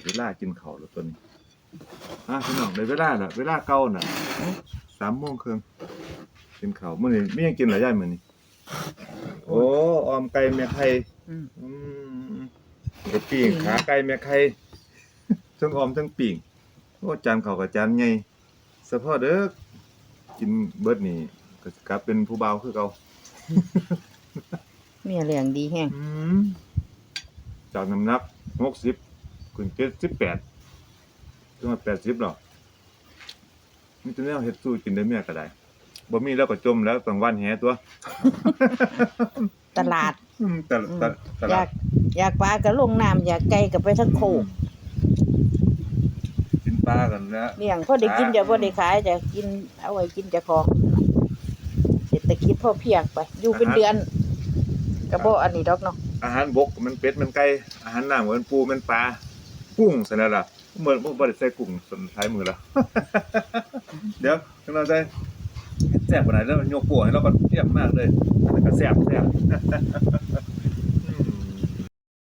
เวลากินข้าวแล้วตัวนี้พี่น้องได้เวลาแล้วเวลาเก่าน่ะ3:30กินข้าวมื้อนี้มีหยังกินหลายอย่างมื้อนี้โอ้ออมไก่แม่ไข่ก็ปิ้งขาไก่แม่ไข่ทั้งออมทั้งปิ้งโอ้จานข้าวกับจานใหญ่เฉพาะเด้อกินเบิดนี่ก็สิกลับเป็นผู้บ่าวคือเก่า เมียเลี้ยงดีแฮง จากน้ำหนัก60ขึ้น78ถึง80หรอมีแต่แนวเฮ็ดสู้กินได้เมียก็ได้บ่มีแล้วก็จมแล้วต้องวันแหตัว ตลาด ตลาด อยากปลาก็ลงน้ำอยากไก่ก็ไปทั้งโคก กินปลากันแล้ว เลี้ยงพอได้กินจะบ่ได้ขายจะกินเอาไว้กินเจ้าของเศรษฐกิจพอเพียงไปอยู่เป็นเดือนก็บ่อันนี้ดอกเนาะ อาหารบกมันเป็ดมันไก่อาหารน้ำมันปูมันปลากุ้งซั่นล่ะเหมือนบ่ได้ใส่กุ้งส่วนท้ายมือแล้ว เดี๋ยวจังเราได้แซ่บบ่ได้แล้วมันยกปัวให้เราก็เทียบมากเลยแล้วก็แซ่บ